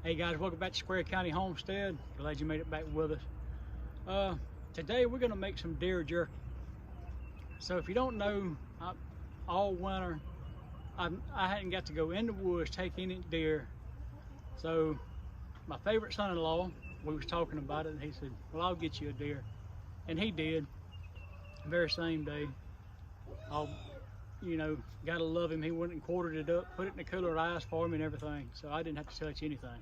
Hey guys, welcome back to Square County Homestead. Glad you made it back with us. Today we're gonna make some deer jerky. So if you don't know, all winter I hadn't got to go in the woods take any deer. So my favorite son-in-law, we was talking about it, and he said, well, I'll get you a deer. And he did, the very same day. Gotta love him. He went and quartered it up, put it in a cooler of ice for me and everything. So I didn't have to touch anything.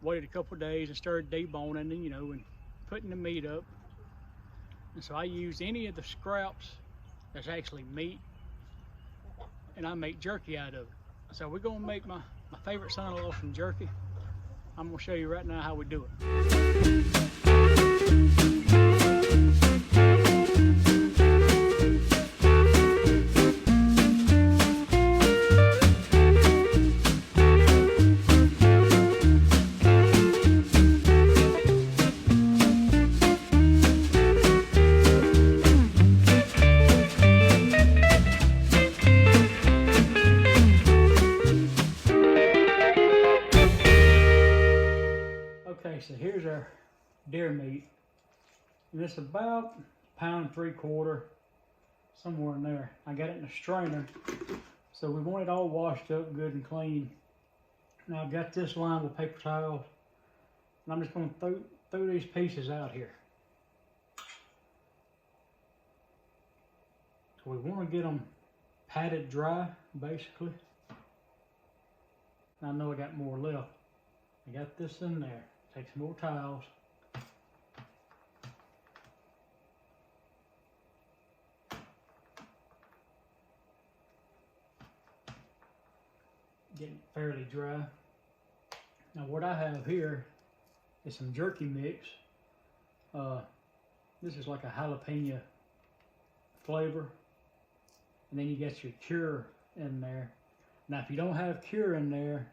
Waited a couple of days and started deboning and putting the meat up. And so I used any of the scraps that's actually meat, and I make jerky out of it. So we're gonna make my favorite son-in-law some jerky. I'm gonna show you right now how we do it. Okay, so here's our deer meat, and it's about 1.75 pounds, somewhere in there. I got it in a strainer, so we want it all washed up good and clean. Now I've got this lined with paper towels, and I'm just going to throw these pieces out here. So we want to get them patted dry, basically. I know I got more left. I got this in there. Take some more towels. Getting fairly dry. Now what I have here is some jerky mix. This is like a jalapeno flavor. And then you got your cure in there. Now if you don't have cure in there,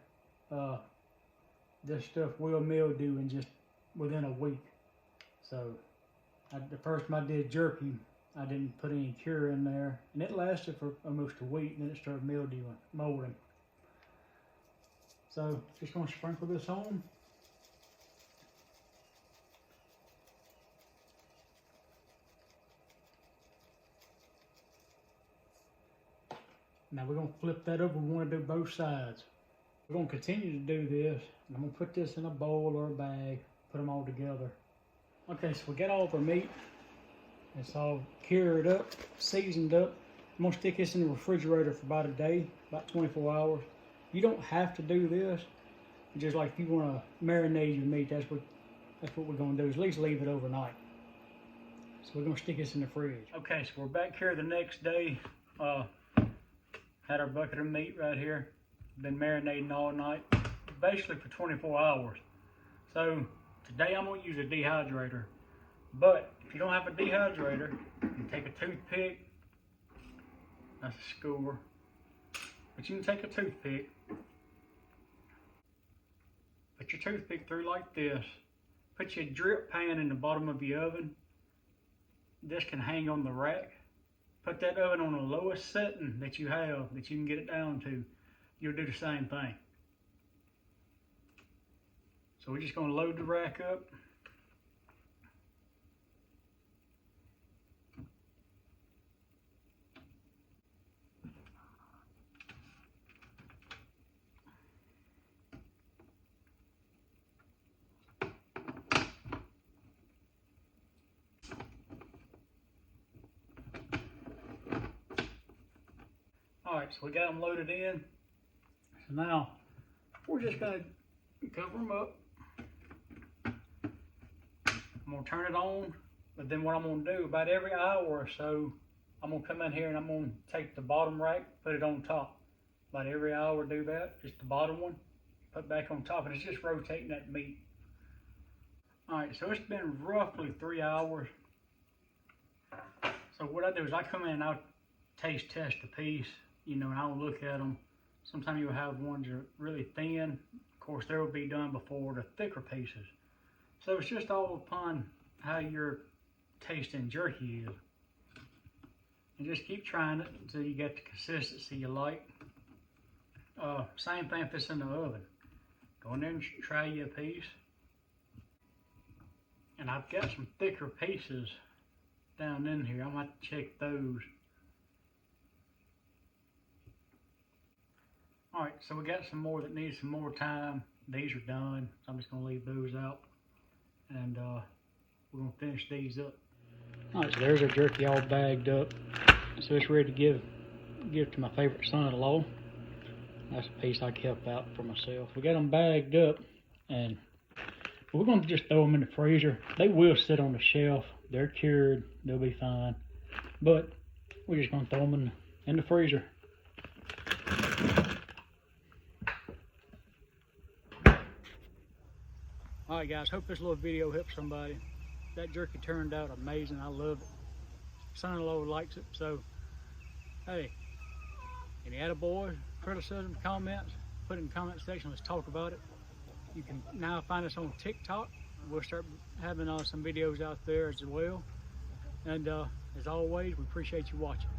this stuff will mildew in just within a week. So the first time I did jerky, I didn't put any cure in there, and it lasted for almost a week, and then it started mildewing, molding. So just gonna sprinkle this on. Now we're gonna flip that over. We want to do both sides. We're going to continue to do this. I'm going to put this in a bowl or a bag, put them all together. Okay, so we got all of our meat. It's all cured up, seasoned up. I'm going to stick this in the refrigerator for about a day, about 24 hours. You don't have to do this. Just like if you want to marinate your meat, that's what we're going to do, is at least leave it overnight. So we're going to stick this in the fridge. Okay, so we're back here the next day. Had our bucket of meat right here. Been marinating all night, basically for 24 hours. So today I'm going to use a dehydrator. But if you don't have a dehydrator, you can take a toothpick. That's a skewer. But you can take a toothpick. Put your toothpick through like this. Put your drip pan in the bottom of your oven. This can hang on the rack. Put that oven on the lowest setting that you have, that you can get it down to. You'll do the same thing. So we're just going to load the rack up. All right, so we got them loaded in. So now we're just going to cover them up. I'm going to turn it on, but then what I'm going to do, about every hour or so, I'm going to come in here and I'm going to take the bottom rack, put it on top. About every hour do that, just the bottom one, put back on top, and it's just rotating that meat. All right, so it's been roughly 3 hours. So what I do is I come in and I'll taste test the piece, and I'll look at them. Sometimes you'll have ones that are really thin. Of course, they will be done before the thicker pieces. So it's just all upon how your tasting jerky is. And just keep trying it until you get the consistency you like. Same thing if it's in the oven. Go in there and try you a piece. And I've got some thicker pieces down in here. I'm gonna have to check those. Alright, so we got some more that need some more time. These are done. So I'm just gonna leave those out. And we're gonna finish these up. Alright, so there's our jerky all bagged up. So it's ready to give to my favorite son-in-law. That's a piece I kept out for myself. We got them bagged up, and we're going to just throw them in the freezer. They will sit on the shelf. They're cured. They'll be fine. But we're just going to throw them in the freezer. Alright guys, hope this little video helps somebody. That jerky turned out amazing. I love it. Son-in-law likes it, so hey, any attaboy, criticism, comments, put it in the comment section. Let's talk about it. You can now find us on TikTok. We'll start having some videos out there as well. And as always, we appreciate you watching.